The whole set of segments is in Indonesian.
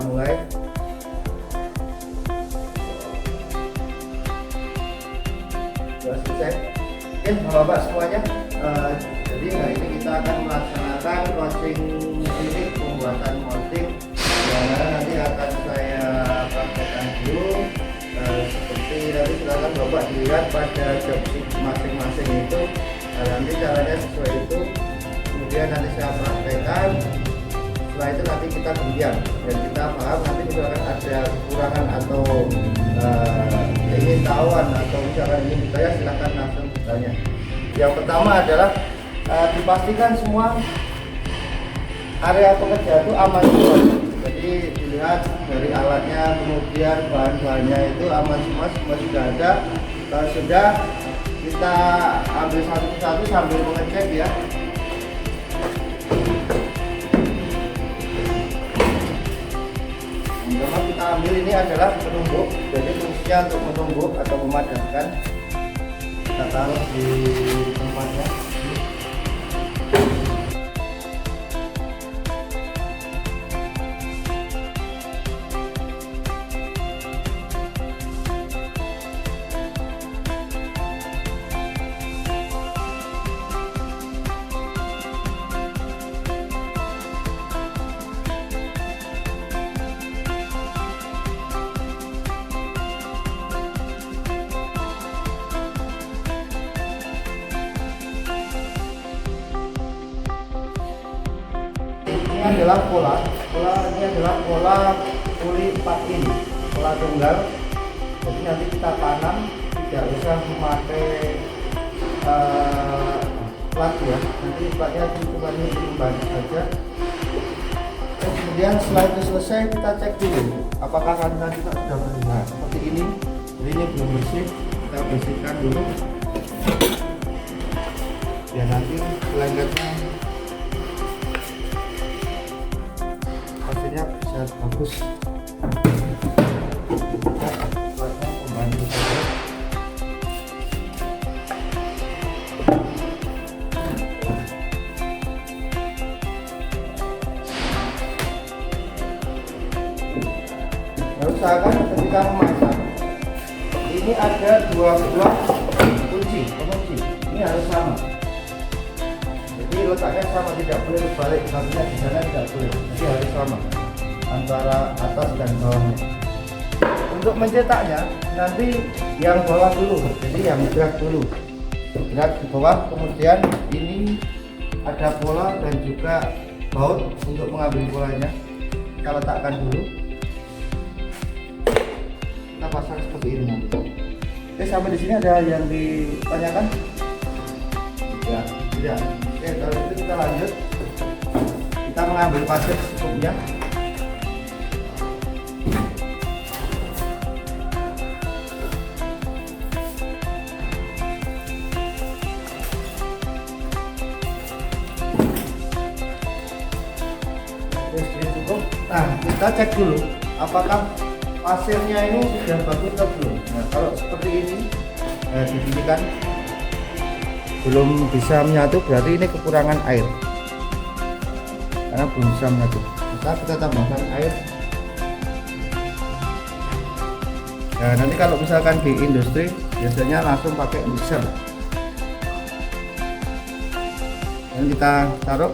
mulai. Sudah selesai. Oke Bapak semuanya, jadi hari ini kita akan melaksanakan closing ini, pembuatan molding yang nanti akan saya praktekkan dulu. Seperti tadi silakan Bapak dilihat pada job masing-masing itu, nanti caranya sesuai itu, kemudian nanti saya praktekkan. Setelah itu nanti kita kemudian dan kita paham, nanti misalkan ada kekurangan atau ingin tahuan atau misalkan ingin bertanya, silahkan langsung bertanya. Yang pertama adalah dipastikan semua area pekerjaan itu aman semua. Jadi dilihat dari alatnya, kemudian bahan-bahannya itu aman semua, sudah ada. Kalau sudah, kita ambil satu-satu sambil mengecek ya. Pertama kita ambil ini adalah penumbuk, jadi fungsinya untuk menumbuk atau memadamkan. Kita taruh di tempatnya. Ini adalah pola ini adalah pola puli 4 ini, pola tunggal. Jadi nanti kita tanam, tidak usah memakai plat ya, nanti platnya cuma ini banyak saja. Dan kemudian setelah itu selesai, kita cek dulu apakah kandungan kita sudah bersih. Nah, seperti ini, jadi ini belum bersih, kita bersihkan dulu ya, nanti selanjutnya hasilnya bisa bagus. Membantu saja. Usahakan ketika memasang ini ada dua buah kunci. Ini harus sama. Jadi letaknya sama, tidak boleh berbalik, satunya di sana tidak boleh, jadi harus sama antara atas dan bawahnya. Untuk mencetaknya nanti yang bawah dulu, jadi yang gerak dulu, gerak di bawah, kemudian ini ada pola dan juga baut untuk mengambil polanya. Kita letakkan dulu, kita pasang seperti ini nanti. Oke, sampai di sini ada yang ditanyakan? Ya, tidak. Oke, kalau itu kita lanjut. Kita mengambil pasir secukupnya. Oke, cukup. Nah, kita cek dulu apakah pasirnya ini sudah bagus atau belum. Nah, kalau seperti ini, di sini kan belum bisa menyatu, berarti ini kekurangan air karena belum bisa menyatu. Maka kita tambahkan air. Nah, nanti kalau misalkan di industri biasanya langsung pakai mixer. Dan kita taruh.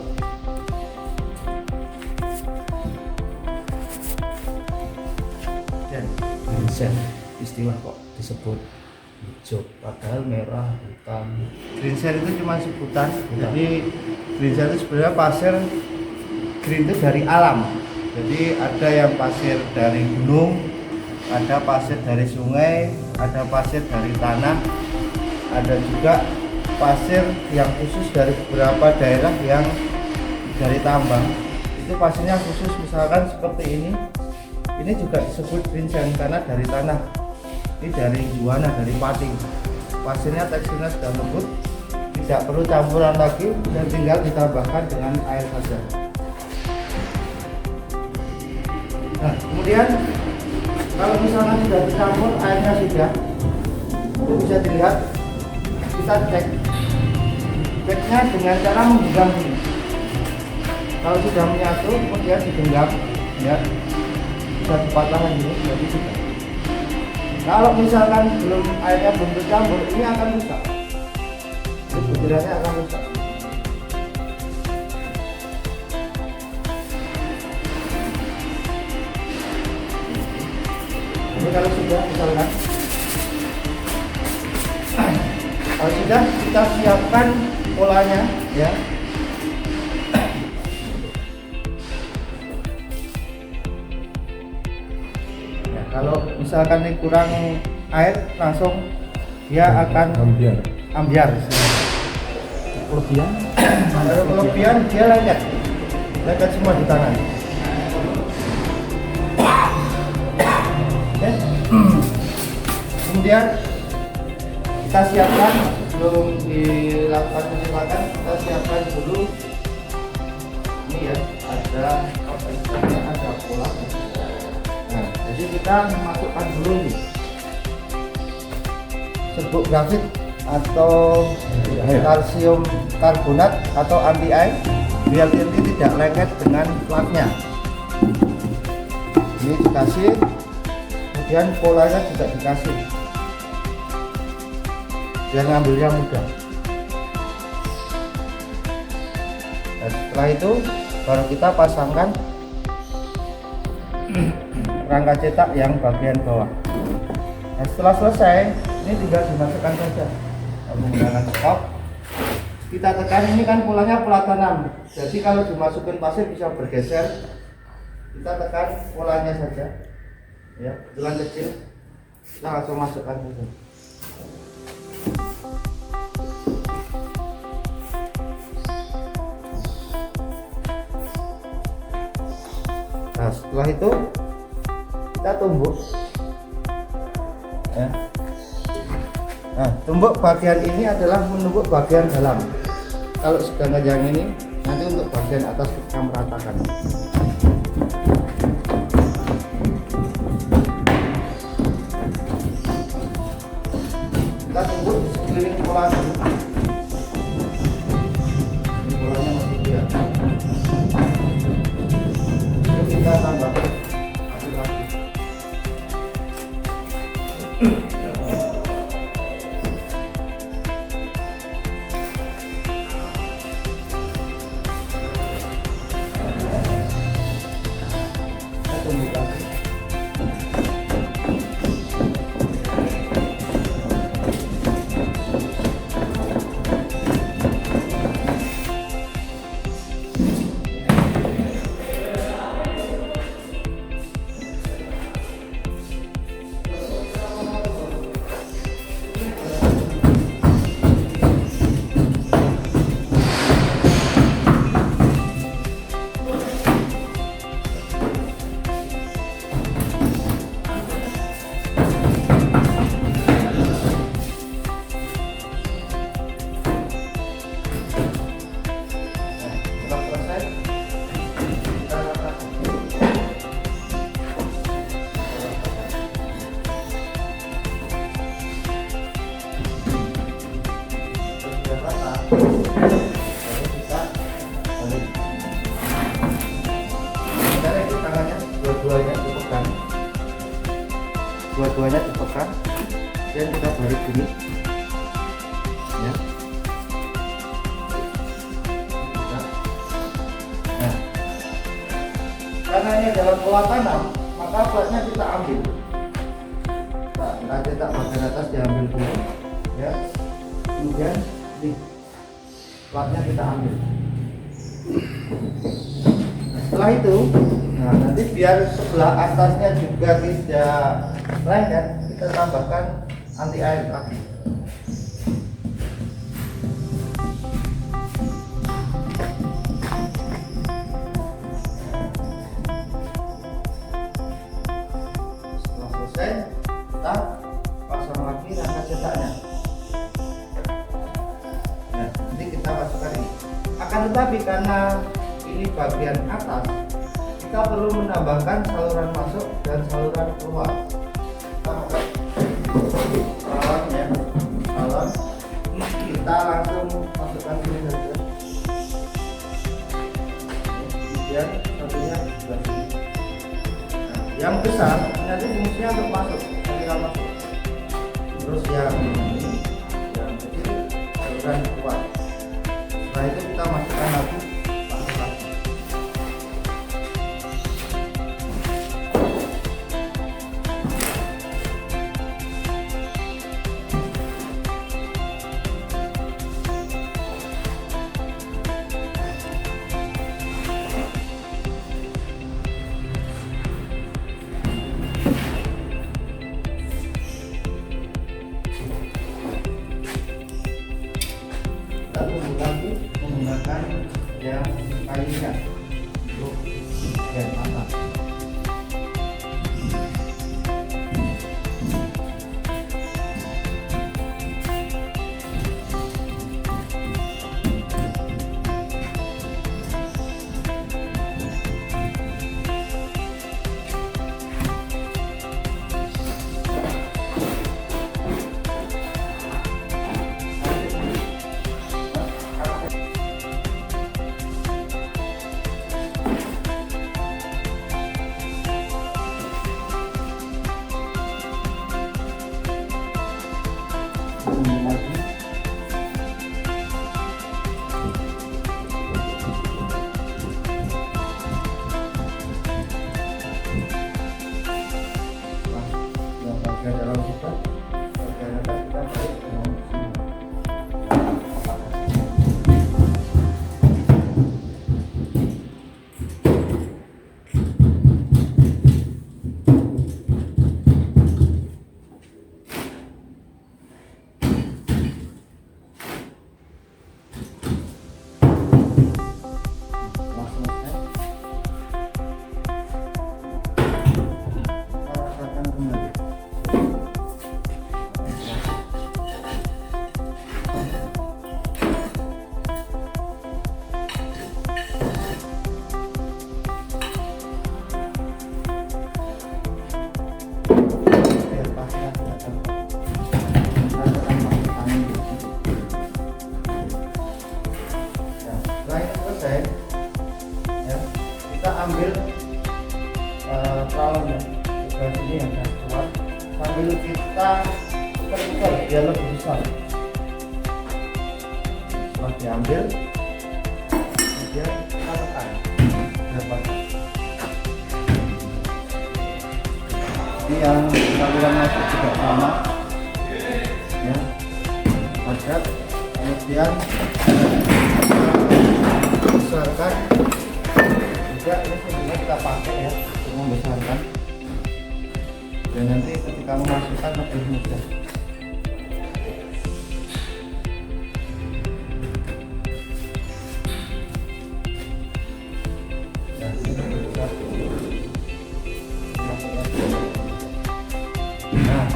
Dan ginseng, istilah kok disebut hijau, padahal merah, hitam. Green sand itu cuma sebutan. Jadi green sand itu sebenarnya pasir green itu dari alam. Jadi ada yang pasir dari gunung, ada pasir dari sungai, ada pasir dari tanah, ada juga pasir yang khusus dari beberapa daerah yang dari tambang. Itu pasirnya khusus, misalkan seperti ini. Ini juga disebut green sand karena dari tanah. Ini dari juana, dari pati. Pasirnya teksturnya sudah lembut, tidak perlu campuran lagi, dan tinggal ditambahkan dengan air saja. Nah, kemudian kalau misalnya sudah dicampur, airnya sudah, itu bisa dilihat. Kita ceknya dengan cara menggenggam ini. Kalau sudah menyatu, kemudian digenggam, ya. bisa dipatahkan ini jadi sudah. Kalau misalkan airnya belum tercampur, ini akan rusak. Ini butirannya akan rusak. Ini kalau sudah misalkan, kalau sudah kita siapkan polanya ya. Kalau misalkan ini kurang air, langsung dia akan ambiar. Kalau kelebihan dia lengket semua di tangan. Okay. Kemudian kita siapkan sebelum dilakukan penceplakan, kita siapkan dulu ini ya, ada apa istilahnya, ada pola. Nah, jadi kita memasukkan dulu nih serbuk grafit atau kalsium karbonat atau anti air biar ini tidak lengket dengan platnya. Ini dikasih, kemudian polanya juga dikasih biar ngambilnya mudah. Dan setelah itu baru kita pasangkan rangka cetak yang bagian bawah. Nah, setelah selesai, ini tinggal dimasukkan saja menggunakan skop. Kita tekan, ini kan polanya pola tanam, jadi kalau dimasukkan pasir bisa bergeser. Kita tekan polanya saja ya dengan kecil, kita langsung masukkan saja. Nah, setelah itu kita tumbuk ya. Nah, tumbuk bagian ini adalah menumbuk bagian dalam. Kalau sedangkan yang ini nanti untuk bagian atas kita meratakan. Kita tumbuk di sekeliling pola dulu. Ini polanya masih biar. Terus kita tambahkan lagi. Dua-duanya dipegang dan kita balik gini ya. Nah, karena ini adalah pola tanam, maka platnya kita ambil. Nah, kita cetak bagian atas diambil dulu ya, kemudian nih platnya kita ambil. Setelah itu, nah nanti biar sebelah atasnya juga tidak lengket, kita tambahkan anti air lagi. Setelah selesai, kita pasang lagi rangka cetaknya. Nah, nanti kita masukkan ini. Akan tetapi karena ini bagian atas, kita perlu menambahkan saluran masuk dan saluran keluar. Salon ya, salon kita langsung masukkan ini saja. Kemudian satunya juga sini. Nah, yang besar nanti fungsinya untuk masuk ketika masuk, terus yang kecil saluran keluar. Setelah itu kita masukkan lagi pasir lagi. Lalu lagi menggunakan yang kayunya untuk bagian atas. Lagi yang bagian dalam kita bagian atas kita balik dengan sini. Ya, kita ambil peralonnya sebelah sini yang keluar, sambil kita putar biar lebih besar. Setelah diambil, kemudian kita tekan dapat. Ini yang saluran masuk juga sama, ya, padat. Kemudian besarkan juga, ini sebenarnya kita pakai ya untuk membesarkan, dan nanti ketika memasukkan lebih mudah. Nah,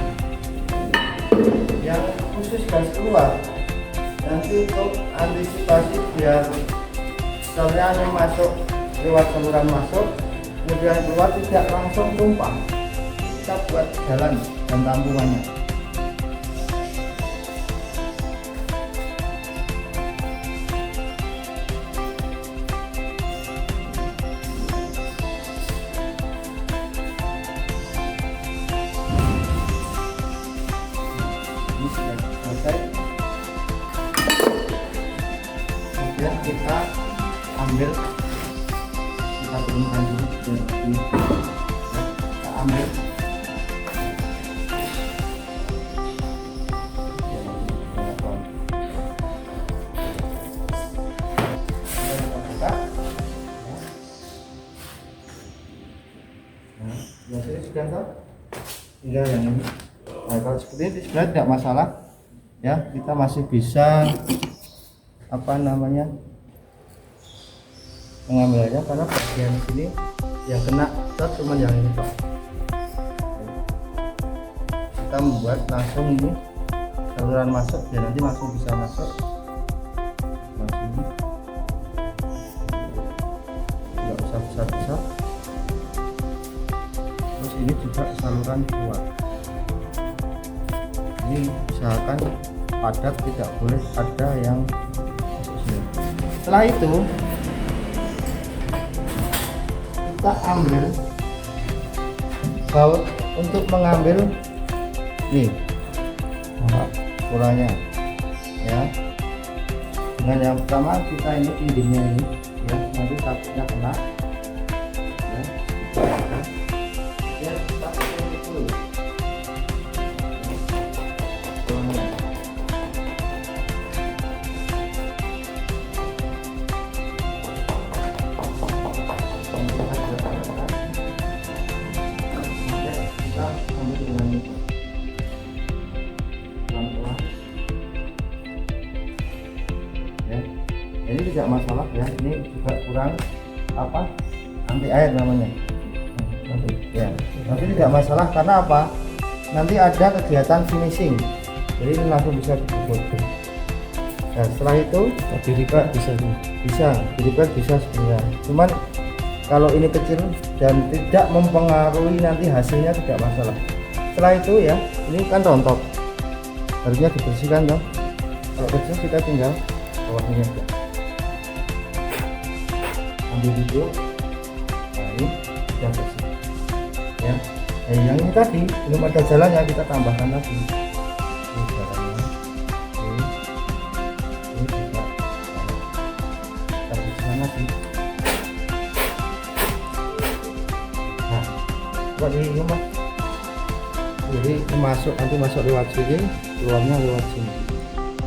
yang khusus gas keluar nanti untuk antisipasi biar saluran masuk lewat saluran masuk, kemudian keluar tidak langsung tumpah, kita buat jalan dan tampungannya. Ini sudah selesai. Kemudian kita ambil, kita turunkan dulu dan kita ambil biasanya sudah tahu, tinggal yang ini. Nah, kalau seperti ini sebenarnya tidak masalah ya, kita masih bisa mengambilnya, karena bagian sini yang kena cat cuma yang ini Pak. Kita membuat langsung ini saluran masuk, biar nanti langsung bisa masuk langsung, nggak usah besar-besar. Terus ini juga saluran keluar, ini usahakan padat, tidak boleh ada yang masuk sini. Setelah itu kita ambil baut untuk mengambil nih polanya ya. Dengan yang pertama kita ini pinggirnya ini ya, nanti takutnya kena ya, ya kita pakai itu polanya. Kita ambil dengan pelan-pelan ya, ini tidak masalah ya, ini juga kurang apa anti air namanya nanti ya, nanti tidak masalah karena apa, nanti ada kegiatan finishing jadi ini langsung bisa ditutup. Nah setelah itu dirikat bisa sebenarnya, cuman kalau ini kecil dan tidak mempengaruhi nanti hasilnya tidak masalah. Setelah itu ya, ini kan rontok harusnya dibersihkan dong, kalau kecil kita tinggal bawahnya aja ambil video. Nah ini sudah bersih ya. Nah, yang ini tadi belum ada jalannya, kita tambahkan lagi ini jalannya, ini juga kita bersihkan lagi. Nah buat ini mas, jadi masuk nanti masuk lewat sini, keluarnya lewat sini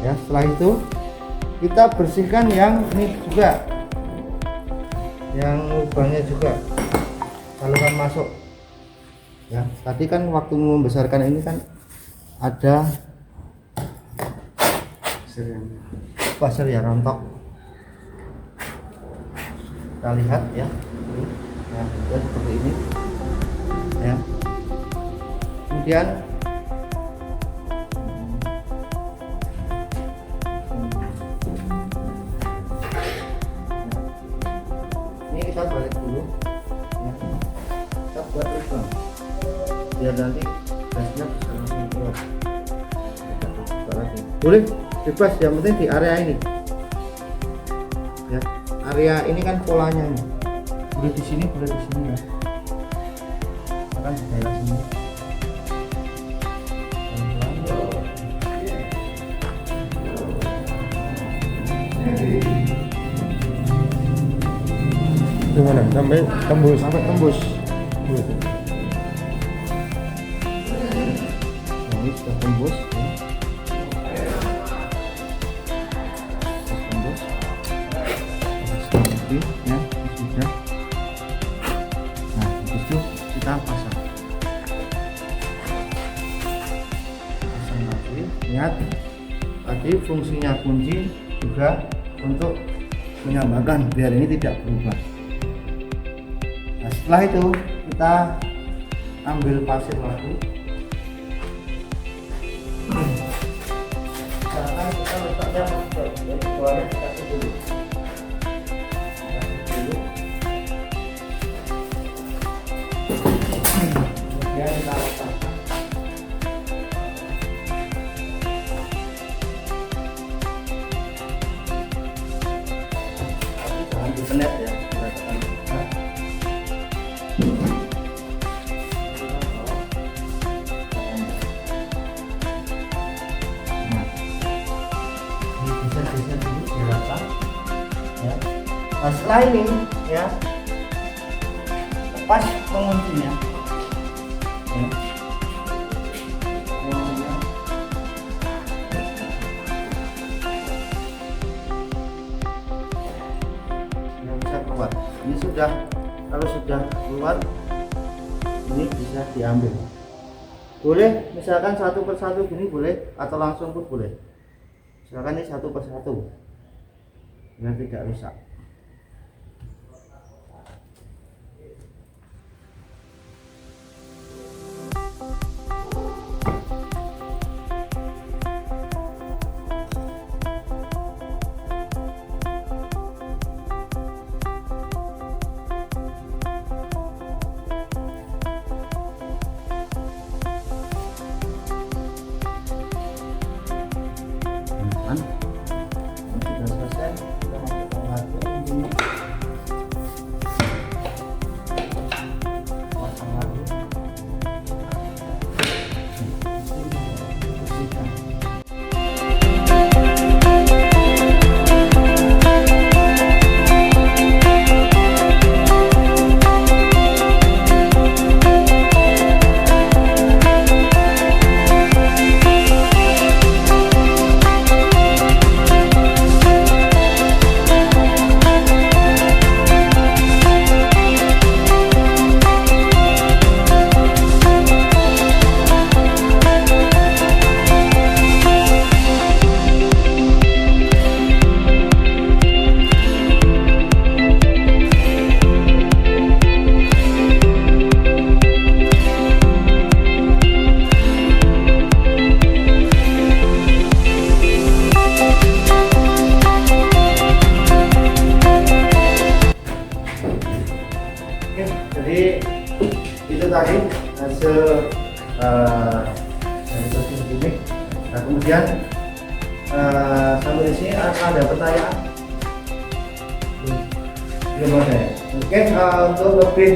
ya. Setelah itu kita bersihkan yang ini juga, yang lubangnya juga saluran masuk ya. Tadi kan waktu membesarkan ini kan ada pasir ya, rontok, kita lihat ya. Nah ya, seperti ini ya. Kemudian ini kita balik dulu ya. Kita buat lubang biar nanti gasnya bisa langsung keluar. Boleh bebas, yang penting di area ini ya, area ini kan polanya ini. Boleh di sini, boleh di sini ya, akan di daerah sini. Gimana? Sampai tembus. Sampai tembus. Nah, ini sudah tembus. Tembus. Lagi ya, sudah. Nah, itu kita pasang. Pasang lagi. Ingat, tadi fungsinya kunci juga untuk menyamakan biar ini tidak berubah. Nah, setelah itu kita ambil pasir lagi. Sekarang kita letaknya dari bawahnya kita dulu. Kemudian kita letakkan. Tapi jangan dipenet ya. Nah setelah ini ya, lepas penguncinya ya. Yang bisa keluar ini sudah, kalau sudah keluar ini bisa diambil. Boleh misalkan satu persatu gini boleh, atau langsung pun boleh. Misalkan ini satu persatu biar tidak rusak. Sudah selesai, kita masukkan lagi. Jadi itu tadi hasil dari coaching klinik. Nah kemudian sampai di sini ada pertanyaan? Belum ada ya? Oke, untuk lebih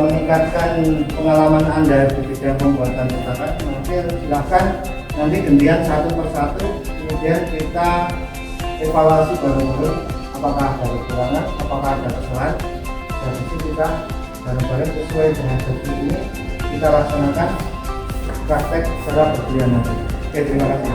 meningkatkan pengalaman Anda di bidang pembuatan cetakan, mungkin silahkan nanti gantian satu persatu, kemudian kita evaluasi bareng-bareng apakah ada kekurangan, apakah ada kesalahan, dan itu kita bareng-bareng sesuai dengan sesi ini kita laksanakan praktek secara bergiliran nanti. Oke, terima kasih.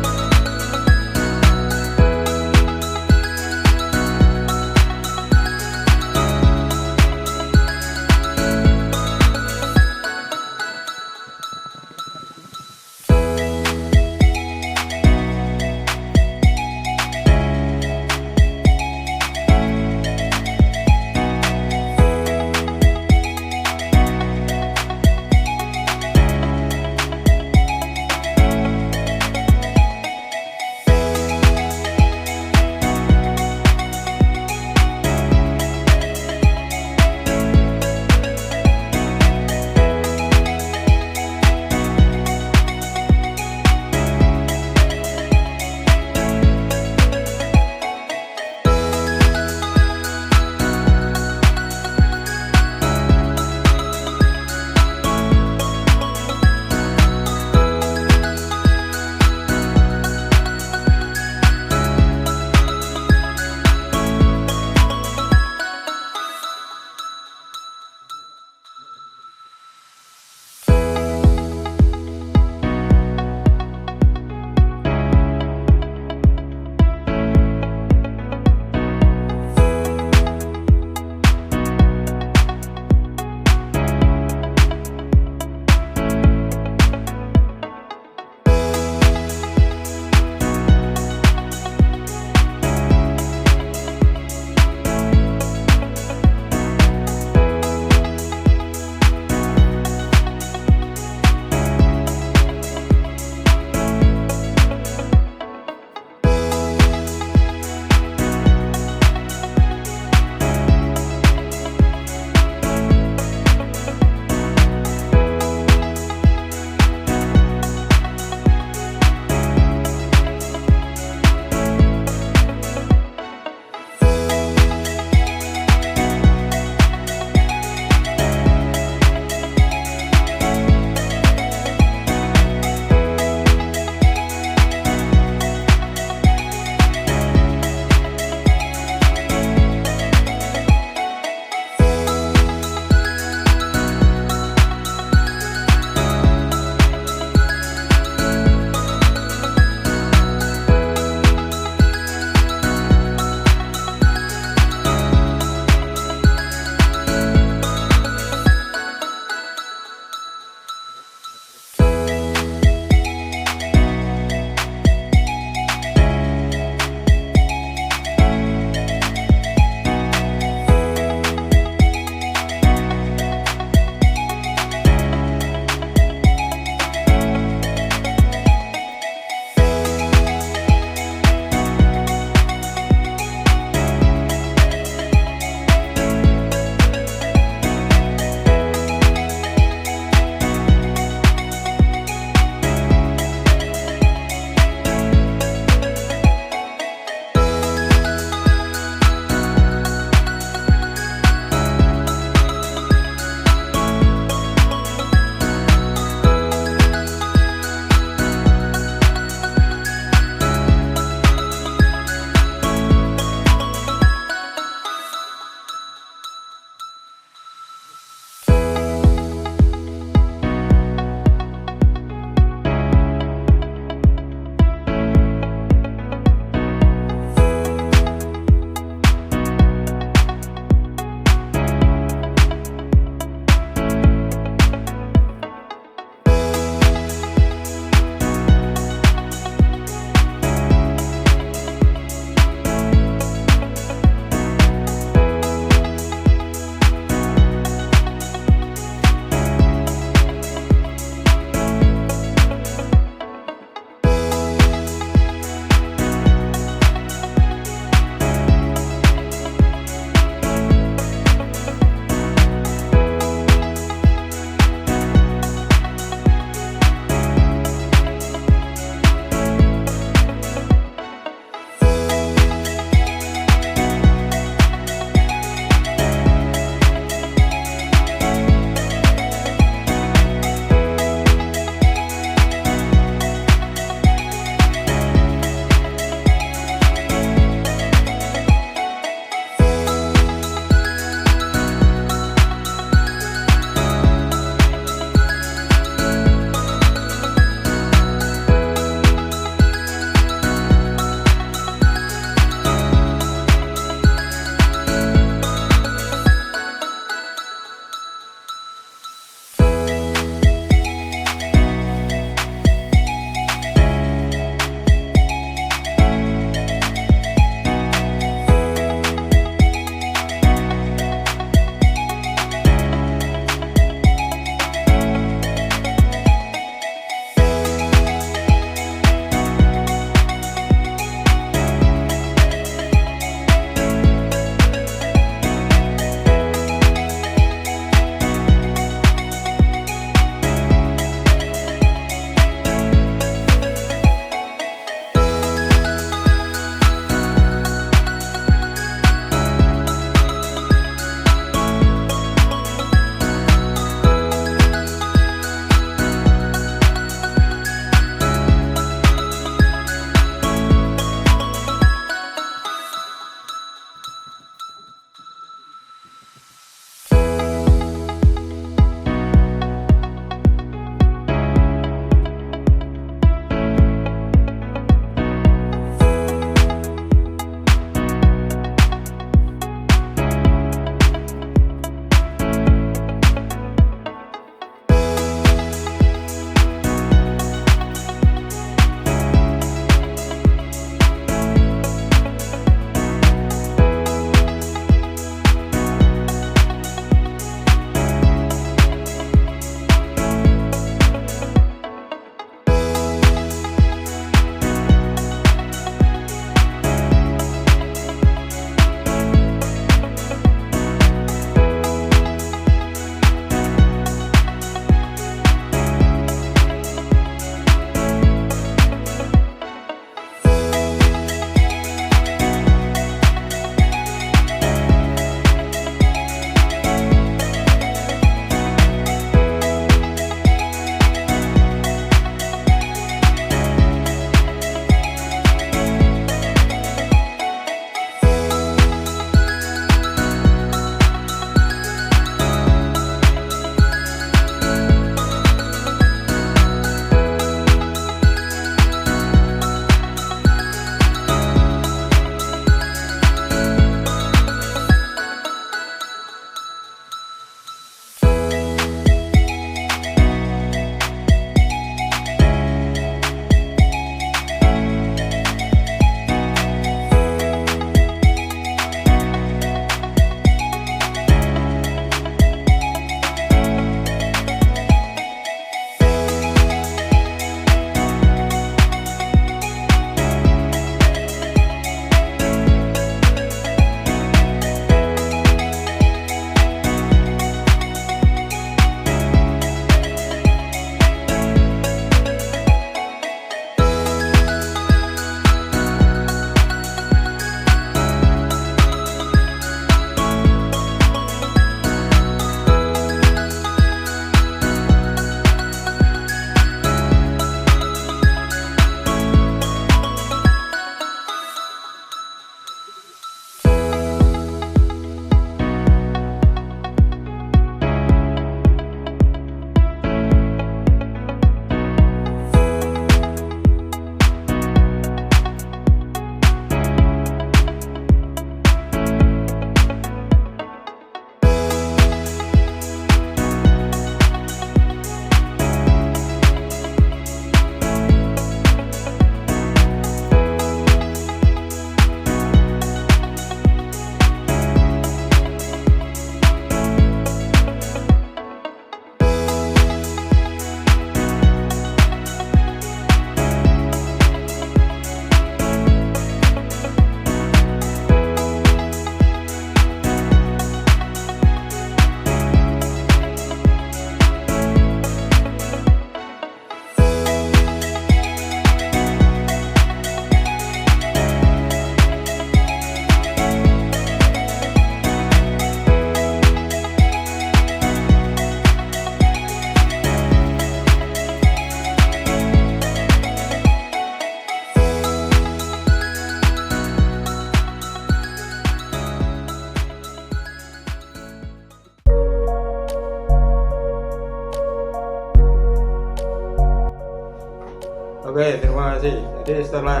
kasih. Jadi setelah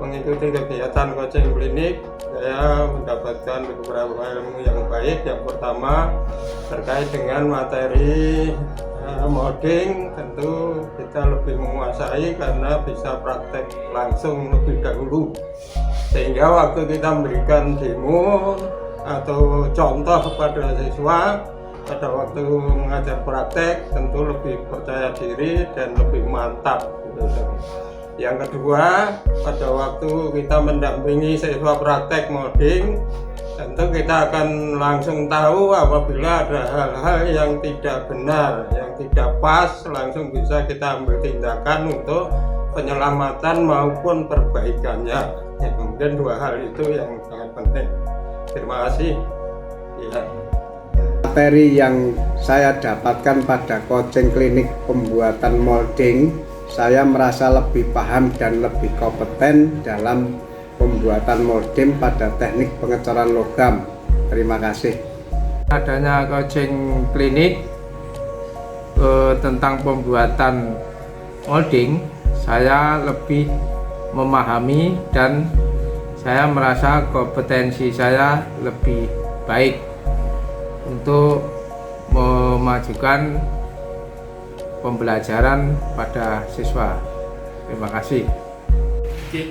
mengikuti kegiatan coaching klinik, saya mendapatkan beberapa ilmu yang baik. Yang pertama terkait dengan materi molding, tentu kita lebih menguasai karena bisa praktek langsung lebih dahulu, sehingga waktu kita memberikan demo atau contoh kepada siswa pada waktu mengajar praktek tentu lebih percaya diri dan lebih mantap gitu. Yang kedua, pada waktu kita mendampingi siswa praktek molding, tentu kita akan langsung tahu apabila ada hal-hal yang tidak benar, yang tidak pas, langsung bisa kita ambil tindakan untuk penyelamatan maupun perbaikannya. Ya, kemudian dua hal itu yang sangat penting. Terima kasih. Ya. Materi yang saya dapatkan pada coaching klinik pembuatan molding, saya merasa lebih paham dan lebih kompeten dalam pembuatan molding pada teknik pengecoran logam. Terima kasih. Adanya coaching klinik tentang pembuatan molding, saya lebih memahami dan saya merasa kompetensi saya lebih baik untuk memajukan pembelajaran pada siswa. Terima kasih.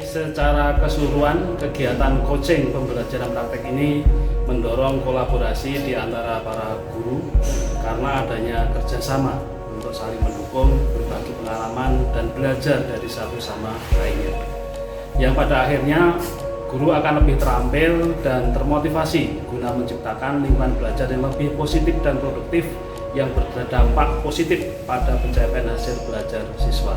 Secara keseluruhan, kegiatan coaching pembelajaran praktek ini mendorong kolaborasi di antara para guru karena adanya kerjasama untuk saling mendukung, berbagi pengalaman, dan belajar dari satu sama lainnya. Yang pada akhirnya guru akan lebih terampil dan termotivasi guna menciptakan lingkungan belajar yang lebih positif dan produktif yang berdampak positif pada pencapaian hasil belajar siswa.